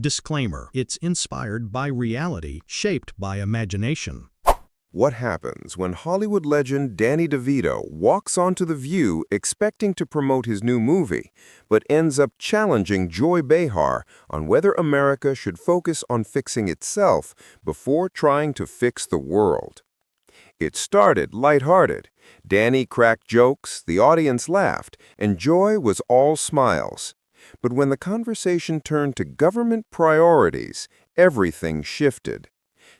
Disclaimer: it's inspired by reality, shaped by imagination. What happens when Hollywood legend Danny DeVito walks onto The View expecting to promote his new movie, but ends up challenging Joy Behar on whether America should focus on fixing itself before trying to fix the world? It started lighthearted. Danny cracked jokes, the audience laughed, and Joy was all smiles. But when the conversation turned to government priorities, everything shifted.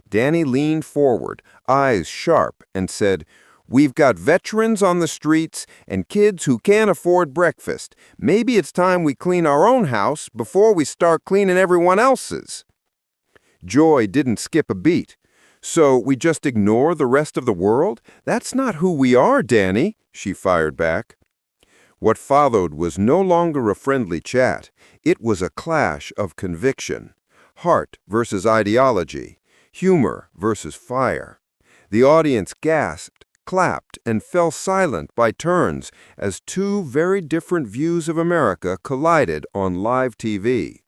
Danny leaned forward, eyes sharp, and said, "We've got veterans on the streets and kids who can't afford breakfast. Maybe it's time we clean our own house before we start cleaning everyone else's." Joy didn't skip a beat. "So we just ignore the rest of the world? That's not who we are, Danny," she fired back. What followed was no longer a friendly chat. It was a clash of conviction. Heart versus ideology. Humor versus fire. The audience gasped, clapped, and fell silent by turns as two very different views of America collided on live TV.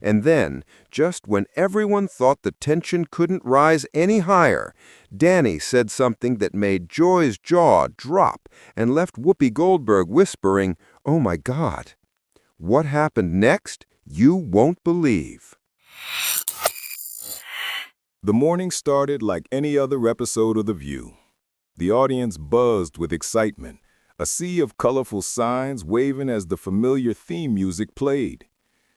And then, just when everyone thought the tension couldn't rise any higher, Danny said something that made Joy's jaw drop and left Whoopi Goldberg whispering, "Oh my God." What happened next, you won't believe. The morning started like any other episode of The View. The audience buzzed with excitement, a sea of colorful signs waving as the familiar theme music played.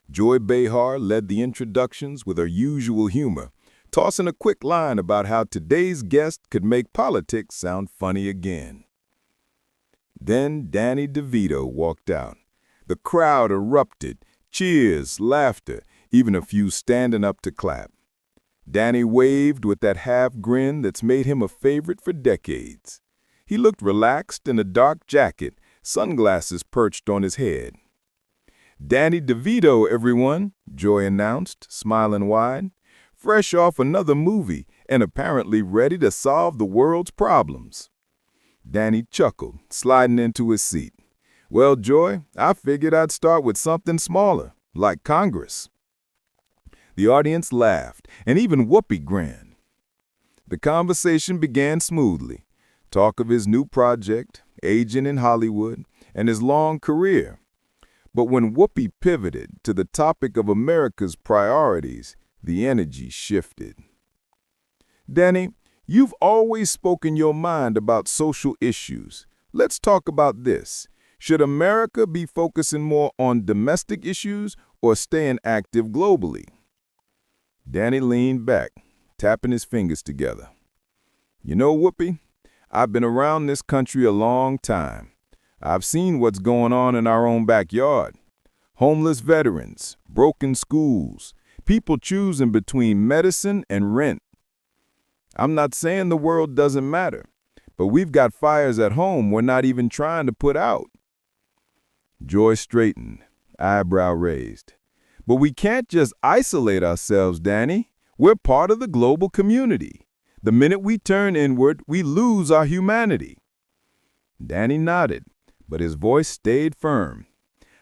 Joy Behar led the introductions with her usual humor, tossing a quick line about how today's guest could make politics sound funny again. Then Danny DeVito walked out. The crowd erupted, cheers, laughter, even a few standing up to clap. Danny waved with that half grin that's made him a favorite for decades. He looked relaxed in a dark jacket, sunglasses perched on his head. "Danny DeVito, everyone," Joy announced, smiling wide. "Fresh off another movie and apparently ready to solve the world's problems." Danny chuckled, sliding into his seat. "Well, Joy, I figured I'd start with something smaller, like Congress." The audience laughed, and even Whoopi grinned. The conversation began smoothly. Talk of his new project, aging in Hollywood, and his long career. But when Whoopi pivoted to the topic of America's priorities, the energy shifted. "Danny, you've always spoken your mind about social issues. Let's talk about this. Should America be focusing more on domestic issues or staying active globally?" Danny leaned back, tapping his fingers together. "You know, Whoopi, I've been around this country a long time. I've seen what's going on in our own backyard. Homeless veterans, broken schools, people choosing between medicine and rent. I'm not saying the world doesn't matter, but we've got fires at home we're not even trying to put out." Joy straightened, eyebrow raised. "But we can't just isolate ourselves, Danny. We're part of the global community. The minute we turn inward, we lose our humanity." Danny nodded, but his voice stayed firm.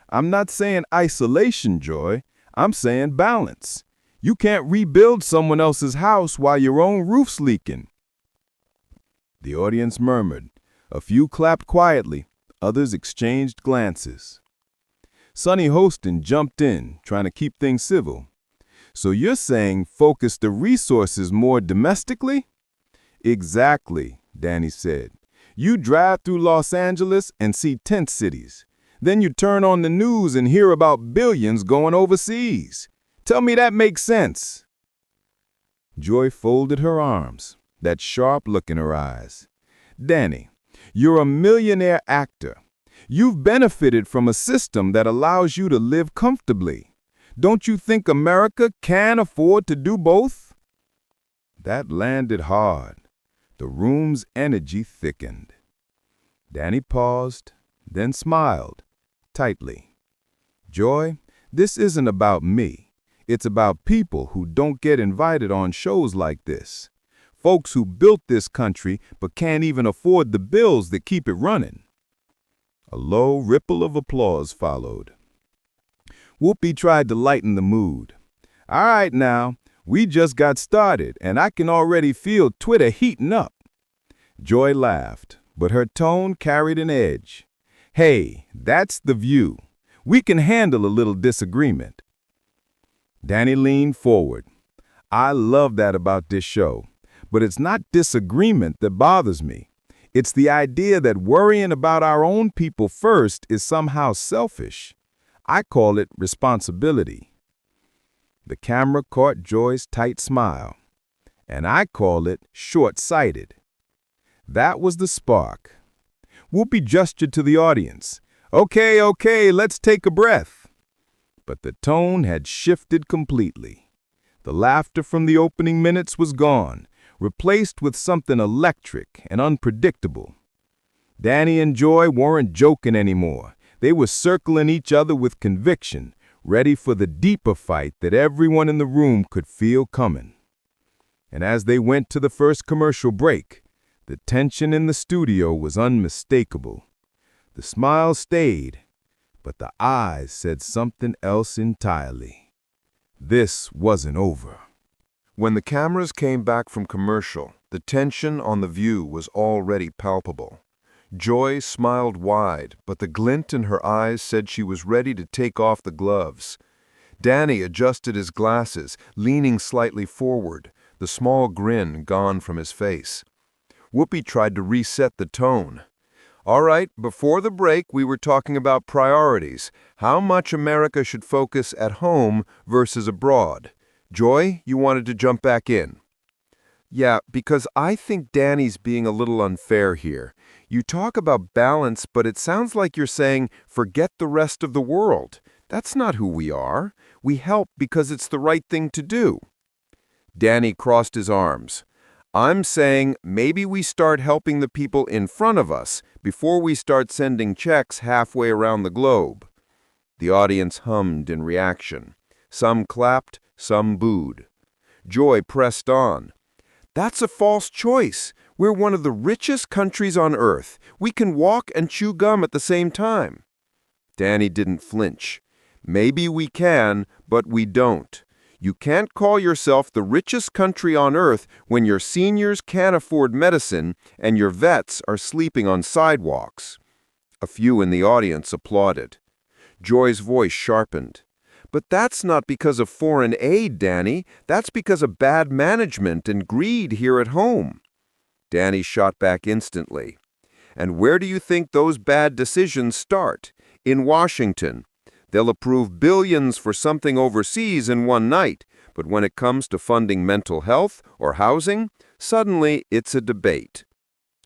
"I'm not saying isolation, Joy. I'm saying balance. You can't rebuild someone else's house while your own roof's leaking." The audience murmured. A few clapped quietly, others exchanged glances. Sonny Hostin jumped in, trying to keep things civil. "So you're saying focus the resources more domestically?" "Exactly," Danny said. "You drive through Los Angeles and see tent cities. Then you turn on the news and hear about billions going overseas. Tell me that makes sense." Joy folded her arms, that sharp look in her eyes. "Danny, you're a millionaire actor. You've benefited from a system that allows you to live comfortably. Don't you think America can afford to do both?" That landed hard. The room's energy thickened. Danny paused, then smiled, tightly. "Joy, this isn't about me. It's about people who don't get invited on shows like this. Folks who built this country but can't even afford the bills that keep it running." A low ripple of applause followed. Whoopi tried to lighten the mood. All right now, we just got started, and I can already feel Twitter heating up. Joy laughed, but her tone carried an edge. Hey, that's the view. We can handle a little disagreement. Danny leaned forward. I love that about this show, but it's not disagreement that bothers me. It's the idea that worrying about our own people first is somehow selfish. I call it responsibility. The camera caught Joy's tight smile, and I call it short-sighted. That was the spark. Whoopi gestured to the audience. Okay, let's take a breath. But the tone had shifted completely. The laughter from the opening minutes was gone, replaced with something electric and unpredictable. Danny and Joy weren't joking anymore. They were circling each other with conviction, ready for the deeper fight that everyone in the room could feel coming. And as they went to the first commercial break, the tension in the studio was unmistakable. The smile stayed, but the eyes said something else entirely. This wasn't over. When the cameras came back from commercial, the tension on The View was already palpable. Joy smiled wide, but the glint in her eyes said she was ready to take off the gloves. Danny adjusted his glasses, leaning slightly forward, the small grin gone from his face. Whoopi tried to reset the tone. All right, before the break, we were talking about priorities, how much America should focus at home versus abroad. Joy, you wanted to jump back in. Yeah, because I think Danny's being a little unfair here. You talk about balance, but it sounds like you're saying, forget the rest of the world. That's not who we are. We help because it's the right thing to do. Danny crossed his arms. I'm saying maybe we start helping the people in front of us before we start sending checks halfway around the globe. The audience hummed in reaction. Some clapped, some booed. Joy pressed on. That's a false choice. We're one of the richest countries on earth. We can walk and chew gum at the same time. Danny didn't flinch. Maybe we can, but we don't. You can't call yourself the richest country on earth when your seniors can't afford medicine and your vets are sleeping on sidewalks. A few in the audience applauded. Joy's voice sharpened. But that's not because of foreign aid, Danny. That's because of bad management and greed here at home. Danny shot back instantly. And where do you think those bad decisions start? In Washington. They'll approve billions for something overseas in one night, but when it comes to funding mental health or housing, suddenly it's a debate.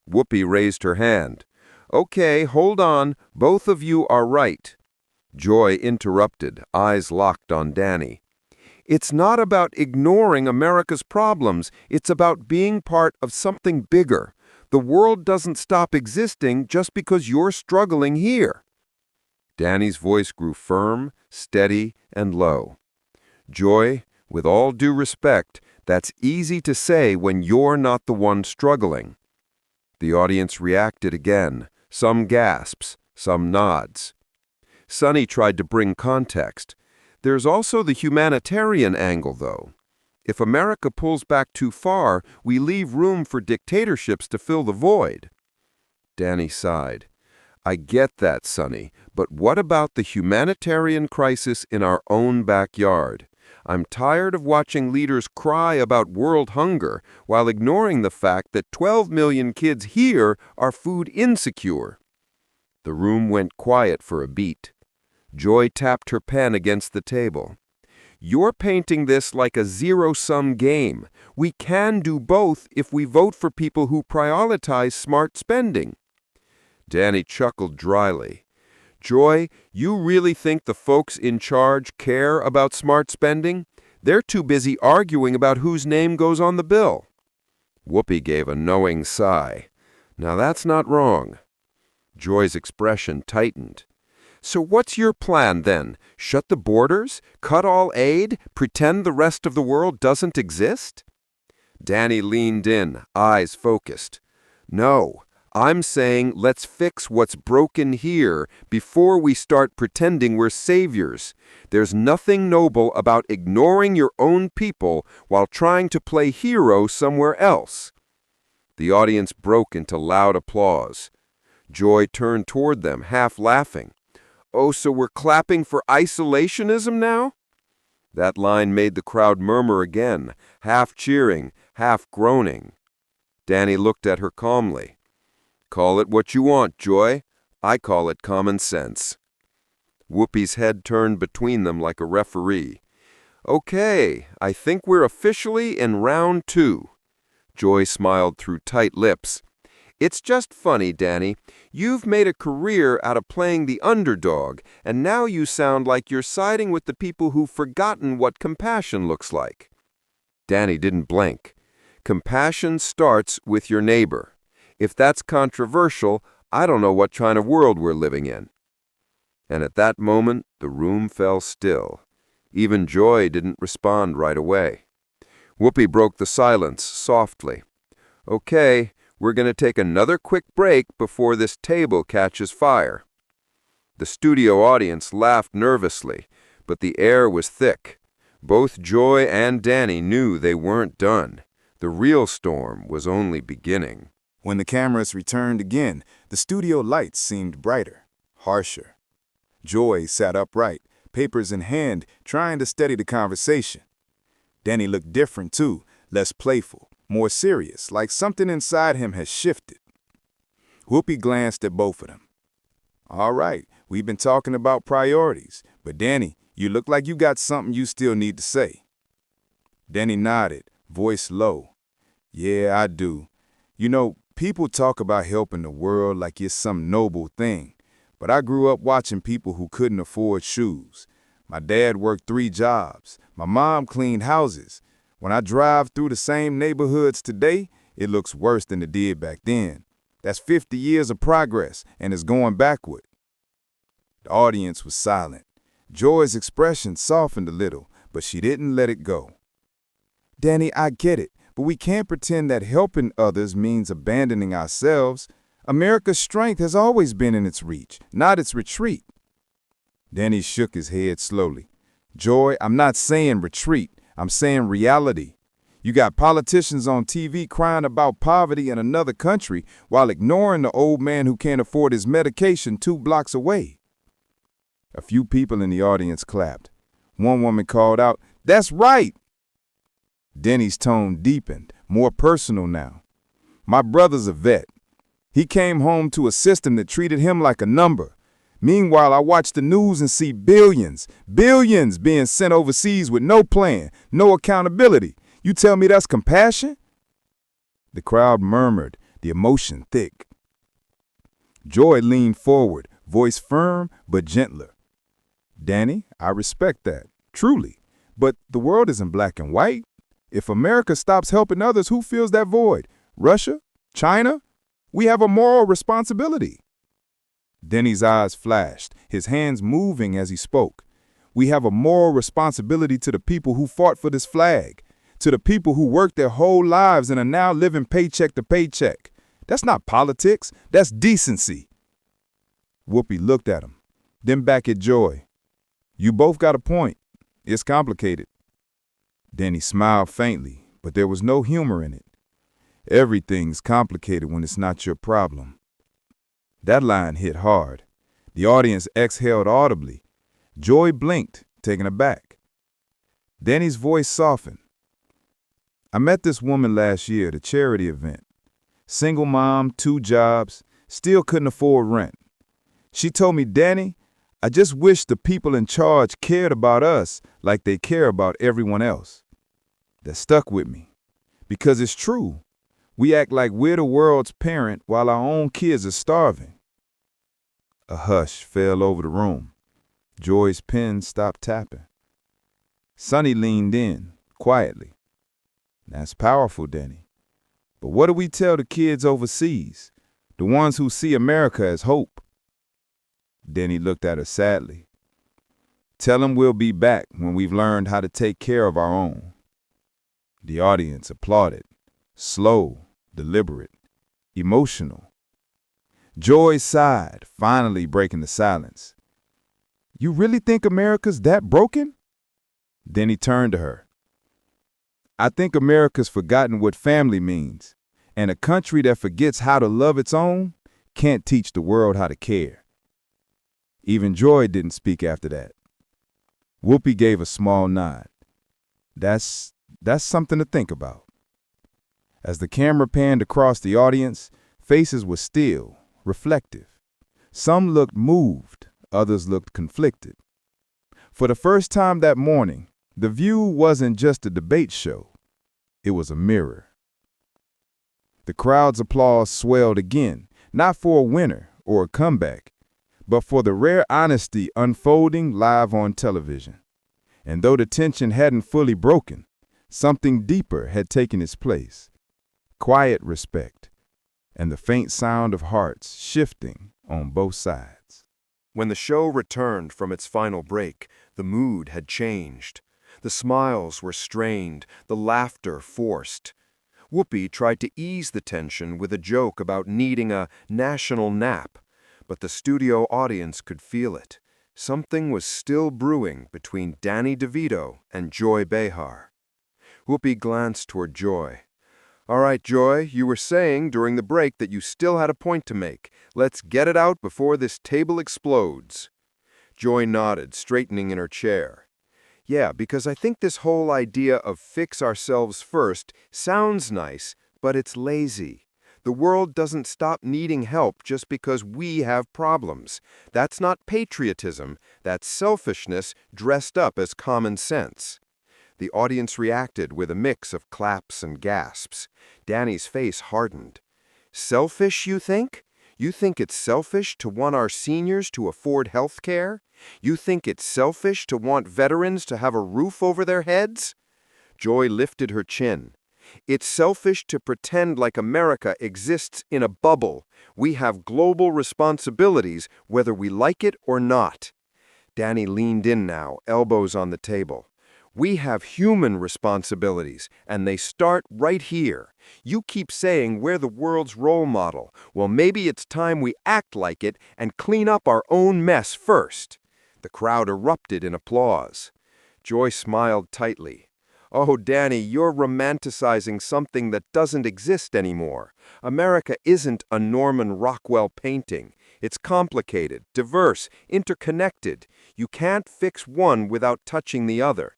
Whoopi raised her hand. Okay, hold on. Both of you are right. Joy interrupted, eyes locked on Danny. It's not about ignoring America's problems. It's about being part of something bigger. The world doesn't stop existing just because you're struggling here. Danny's voice grew firm, steady, and low. Joy, with all due respect, that's easy to say when you're not the one struggling. The audience reacted again, some gasps, some nods. Sonny tried to bring context. There's also the humanitarian angle, though. If America pulls back too far, we leave room for dictatorships to fill the void. Danny sighed. I get that, Sonny, but what about the humanitarian crisis in our own backyard? I'm tired of watching leaders cry about world hunger while ignoring the fact that 12 million kids here are food insecure. The room went quiet for a beat. Joy tapped her pen against the table. You're painting this like a zero-sum game. We can do both if we vote for people who prioritize smart spending. Danny chuckled dryly. Joy, you really think the folks in charge care about smart spending? They're too busy arguing about whose name goes on the bill. Whoopi gave a knowing sigh. Now that's not wrong. Joy's expression tightened. So what's your plan then? Shut the borders? Cut all aid? Pretend the rest of the world doesn't exist? Danny leaned in, eyes focused. No, I'm saying let's fix what's broken here before we start pretending we're saviors. There's nothing noble about ignoring your own people while trying to play hero somewhere else." The audience broke into loud applause. Joy turned toward them, half laughing. "Oh, so we're clapping for isolationism now?" That line made the crowd murmur again, half cheering, half groaning. Danny looked at her calmly. "Call it what you want, Joy. I call it common sense." Whoopi's head turned between them like a referee. "Okay, I think we're officially in round 2. Joy smiled through tight lips. "It's just funny, Danny. You've made a career out of playing the underdog, and now you sound like you're siding with the people who've forgotten what compassion looks like." Danny didn't blink. "Compassion starts with your neighbor. If that's controversial, I don't know what kind of world we're living in." And at that moment, the room fell still. Even Joy didn't respond right away. Whoopi broke the silence softly. "Okay, we're going to take another quick break before this table catches fire." The studio audience laughed nervously, but the air was thick. Both Joy and Danny knew they weren't done. The real storm was only beginning. When the cameras returned again, the studio lights seemed brighter, harsher. Joy sat upright, papers in hand, trying to steady the conversation. Danny looked different too, less playful, more serious, like something inside him had shifted. Whoopi glanced at both of them. "All right, we've been talking about priorities, but Danny, you look like you got something you still need to say." Danny nodded, voice low. "Yeah, I do. You know, people talk about helping the world like it's some noble thing, but I grew up watching people who couldn't afford shoes. My dad worked 3 jobs. My mom cleaned houses. When I drive through the same neighborhoods today, it looks worse than it did back then. That's 50 years of progress, and it's going backward." The audience was silent. Joy's expression softened a little, but she didn't let it go. "Danny, I get it, but we can't pretend that helping others means abandoning ourselves. America's strength has always been in its reach, not its retreat." Danny shook his head slowly. "Joy, I'm not saying retreat. I'm saying reality. You got politicians on TV crying about poverty in another country while ignoring the old man who can't afford his medication 2 blocks away." A few people in the audience clapped. One woman called out, "That's right!" Denny's tone deepened, more personal now. "My brother's a vet. He came home to a system that treated him like a number. Meanwhile, I watch the news and see billions being sent overseas with no plan, no accountability. You tell me that's compassion?" The crowd murmured, the emotion thick. Joy leaned forward, voice firm but gentler. "Danny, I respect that, truly. But the world isn't black and white. If America stops helping others, who fills that void? Russia? China? We have a moral responsibility." Denny's eyes flashed, his hands moving as he spoke. "We have a moral responsibility to the people who fought for this flag, to the people who worked their whole lives and are now living paycheck to paycheck. That's not politics, that's decency." Whoopi looked at him, then back at Joy. "You both got a point. It's complicated." Danny smiled faintly, but there was no humor in it. "Everything's complicated when it's not your problem." That line hit hard. The audience exhaled audibly. Joy blinked, taken aback. Danny's voice softened. "I met this woman last year at a charity event. Single mom, 2 jobs, still couldn't afford rent. She told me, 'Danny, I just wish the people in charge cared about us like they care about everyone else.' That stuck with me. Because it's true. We act like we're the world's parent while our own kids are starving." A hush fell over the room. Joy's pen stopped tapping. Sonny leaned in, quietly. "That's powerful, Danny. But what do we tell the kids overseas, the ones who see America as hope?" Danny looked at her sadly. "Tell them we'll be back when we've learned how to take care of our own." The audience applauded, slow, deliberate, emotional. Joy sighed, finally breaking the silence. You really think America's that broken? Then he turned to her. I think America's forgotten what family means, and a country that forgets how to love its own can't teach the world how to care. Even Joy didn't speak after that. Whoopi gave a small nod. That's something to think about. As the camera panned across the audience, faces were still, reflective. Some looked moved, others looked conflicted. For the first time that morning, The View wasn't just a debate show. It was a mirror. The crowd's applause swelled again, not for a winner or a comeback, but for the rare honesty unfolding live on television. And though the tension hadn't fully broken, something deeper had taken its place. Quiet respect, and the faint sound of hearts shifting on both sides. When the show returned from its final break, the mood had changed. The smiles were strained, the laughter forced. Whoopi tried to ease the tension with a joke about needing a national nap, but the studio audience could feel it. Something was still brewing between Danny DeVito and Joy Behar. Whoopi glanced toward Joy. All right, Joy, you were saying during the break that you still had a point to make. Let's get it out before this table explodes. Joy nodded, straightening in her chair. Yeah, because I think this whole idea of fix ourselves first sounds nice, but it's lazy. The world doesn't stop needing help just because we have problems. That's not patriotism, that's selfishness dressed up as common sense. The audience reacted with a mix of claps and gasps. Danny's face hardened. Selfish, you think? You think it's selfish to want our seniors to afford health care? You think it's selfish to want veterans to have a roof over their heads? Joy lifted her chin. It's selfish to pretend like America exists in a bubble. We have global responsibilities, whether we like it or not. Danny leaned in now, elbows on the table. We have human responsibilities, and they start right here. You keep saying we're the world's role model. Well, maybe it's time we act like it and clean up our own mess first. The crowd erupted in applause. Joy smiled tightly. Oh, Danny, you're romanticizing something that doesn't exist anymore. America isn't a Norman Rockwell painting. It's complicated, diverse, interconnected. You can't fix one without touching the other.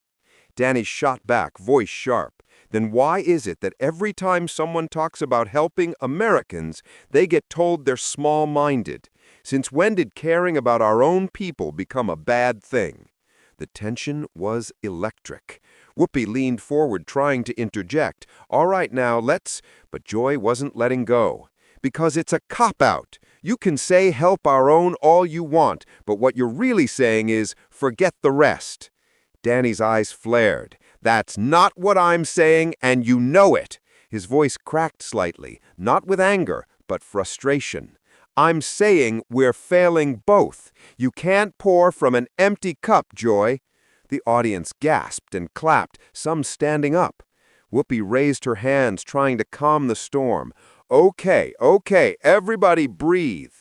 Danny shot back, voice sharp. Then why is it that every time someone talks about helping Americans, they get told they're small-minded? Since when did caring about our own people become a bad thing? The tension was electric. Whoopi leaned forward, trying to interject. All right now, let's... But Joy wasn't letting go. Because it's a cop-out. You can say help our own all you want, but what you're really saying is forget the rest. Danny's eyes flared. That's not what I'm saying, and you know it. His voice cracked slightly, not with anger, but frustration. I'm saying we're failing both. You can't pour from an empty cup, Joy. The audience gasped and clapped, some standing up. Whoopi raised her hands, trying to calm the storm. Okay, everybody breathe.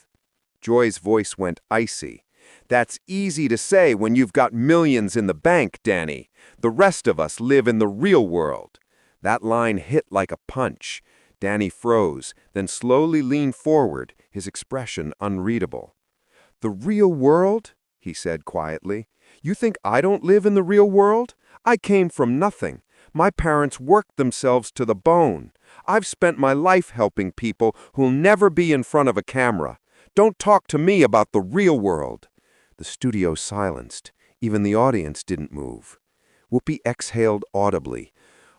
Joy's voice went icy. That's easy to say when you've got millions in the bank, Danny. The rest of us live in the real world. That line hit like a punch. Danny froze, then slowly leaned forward, his expression unreadable. The real world? He said quietly. You think I don't live in the real world? I came from nothing. My parents worked themselves to the bone. I've spent my life helping people who'll never be in front of a camera. Don't talk to me about the real world. The studio silenced. Even the audience didn't move. Whoopi exhaled audibly.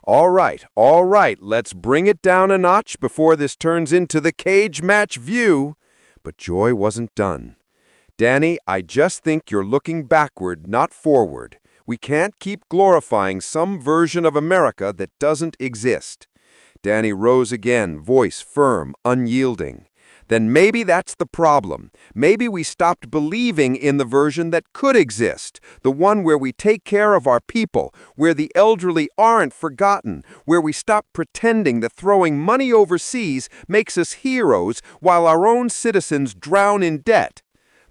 All right, let's bring it down a notch before this turns into the cage match View. But Joy wasn't done. Danny, I just think you're looking backward, not forward. We can't keep glorifying some version of America that doesn't exist. Danny rose again, voice firm, unyielding. Then maybe that's the problem. Maybe we stopped believing in the version that could exist, the one where we take care of our people, where the elderly aren't forgotten, where we stop pretending that throwing money overseas makes us heroes while our own citizens drown in debt.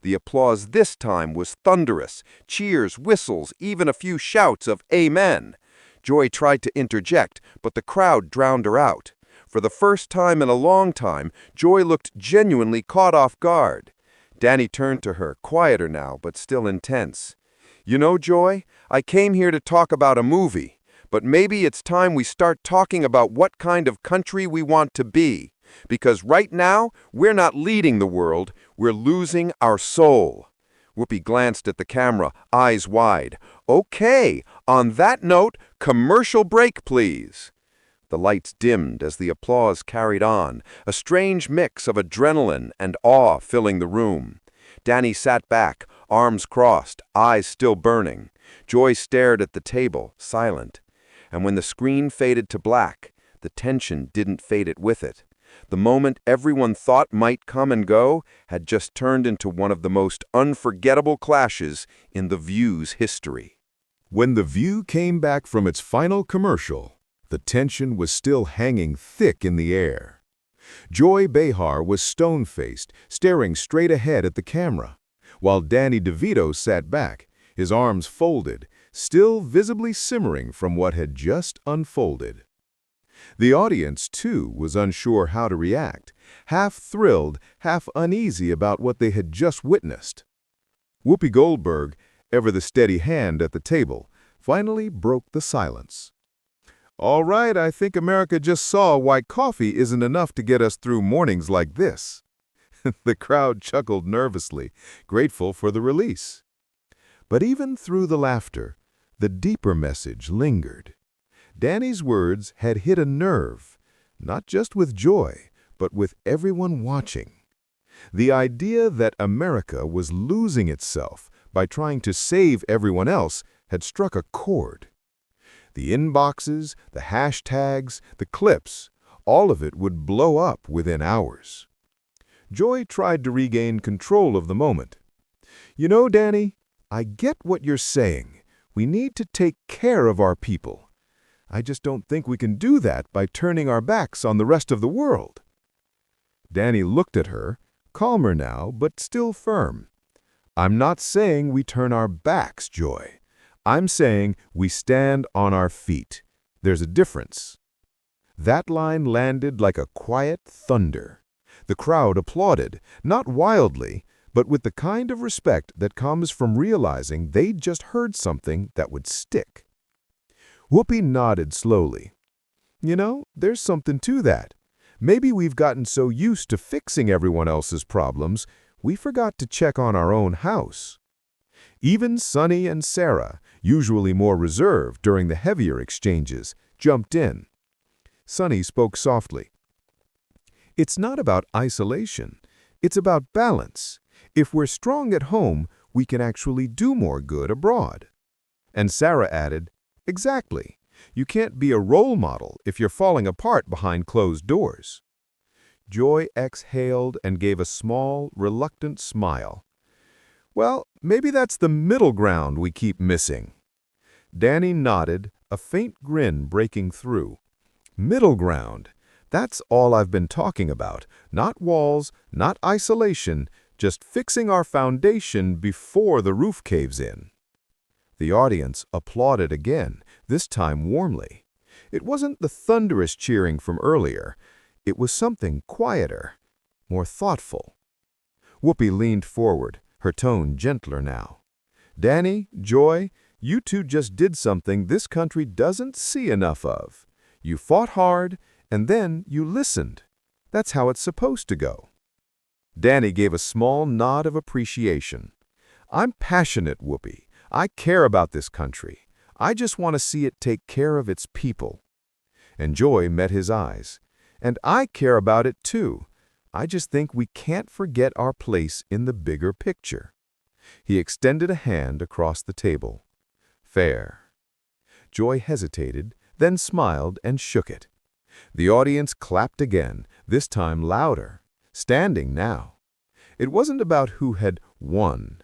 The applause this time was thunderous, cheers, whistles, even a few shouts of "Amen." Joy tried to interject, but the crowd drowned her out. For the first time in a long time, Joy looked genuinely caught off guard. Danny turned to her, quieter now, but still intense. "You know, Joy, I came here to talk about a movie, but maybe it's time we start talking about what kind of country we want to be. Because right now, we're not leading the world, we're losing our soul." Whoopi glanced at the camera, eyes wide. "Okay, on that note, commercial break, please." The lights dimmed as the applause carried on, a strange mix of adrenaline and awe filling the room. Danny sat back, arms crossed, eyes still burning. Joy stared at the table, silent. And when the screen faded to black, the tension didn't fade it with it. The moment everyone thought might come and go had just turned into one of the most unforgettable clashes in The View's history. When The View came back from its final commercial, the tension was still hanging thick in the air. Joy Behar was stone-faced, staring straight ahead at the camera, while Danny DeVito sat back, his arms folded, still visibly simmering from what had just unfolded. The audience, too, was unsure how to react, half thrilled, half uneasy about what they had just witnessed. Whoopi Goldberg, ever the steady hand at the table, finally broke the silence. "All right, I think America just saw why coffee isn't enough to get us through mornings like this." The crowd chuckled nervously, grateful for the release. But even through the laughter, the deeper message lingered. Danny's words had hit a nerve, not just with Joy, but with everyone watching. The idea that America was losing itself by trying to save everyone else had struck a chord. The inboxes, the hashtags, the clips, all of it would blow up within hours. Joy tried to regain control of the moment. "You know, Danny, I get what you're saying. We need to take care of our people. I just don't think we can do that by turning our backs on the rest of the world." Danny looked at her, calmer now, but still firm. "I'm not saying we turn our backs, Joy. I'm saying we stand on our feet. There's a difference." That line landed like a quiet thunder. The crowd applauded, not wildly, but with the kind of respect that comes from realizing they'd just heard something that would stick. Whoopi nodded slowly. "You know, there's something to that. Maybe we've gotten so used to fixing everyone else's problems, we forgot to check on our own house." Even Sunny and Sarah, usually more reserved during the heavier exchanges, jumped in. Sunny spoke softly. "It's not about isolation. It's about balance. If we're strong at home, we can actually do more good abroad." And Sarah added, "Exactly. You can't be a role model if you're falling apart behind closed doors." Joy exhaled and gave a small, reluctant smile. "Well, maybe that's the middle ground we keep missing." Danny nodded, a faint grin breaking through. "Middle ground. That's all I've been talking about. Not walls, not isolation, just fixing our foundation before the roof caves in." The audience applauded again, this time warmly. It wasn't the thunderous cheering from earlier. It was something quieter, more thoughtful. Whoopi leaned forward, her tone gentler now. "Danny, Joy, you two just did something this country doesn't see enough of. You fought hard, and then you listened. That's how it's supposed to go." Danny gave a small nod of appreciation. "I'm passionate, Whoopi. I care about this country. I just want to see it take care of its people." And Joy met his eyes. "And I care about it too. I just think we can't forget our place in the bigger picture." He extended a hand across the table. "Fair." Joy hesitated, then smiled and shook it. The audience clapped again, this time louder. standing now. It wasn't about who had won.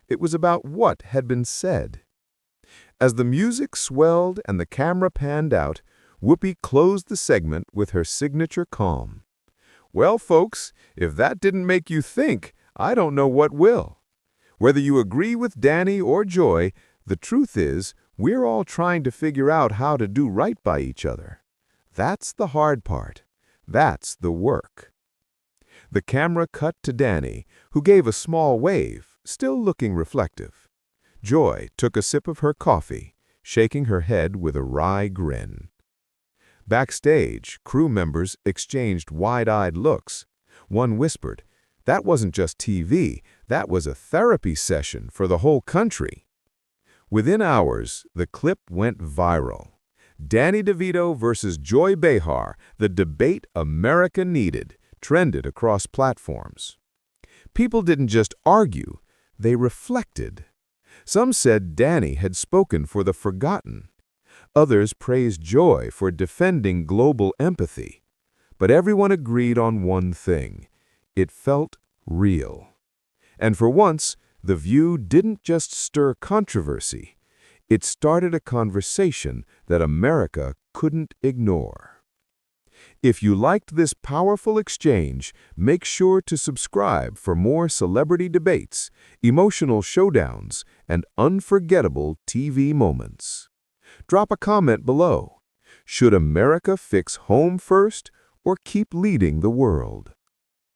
It was about what had been said. As the music swelled and the camera panned out, Whoopi closed the segment with her signature calm. Well, folks, if that didn't make you think, I don't know what will. Whether you agree with Danny or Joy, the truth is, we're all trying to figure out how to do right by each other. That's the hard part. That's the work. The camera cut to Danny, who gave a small wave, still looking reflective. Joy took a sip of her coffee, shaking her head with a wry grin. Backstage, crew members exchanged wide-eyed looks. One whispered, "That wasn't just TV, that was a therapy session for the whole country." Within hours, the clip went viral. Danny DeVito versus Joy Behar, the debate America needed, trended across platforms. People didn't just argue, they reflected. Some said Danny had spoken for the forgotten. Others praised Joy for defending global empathy. But everyone agreed on one thing. It felt real. And for once, The View didn't just stir controversy. It started a conversation that America couldn't ignore. If you liked this powerful exchange, make sure to subscribe for more celebrity debates, emotional showdowns, and unforgettable TV moments. Drop a comment below. Should America fix home first or keep leading the world?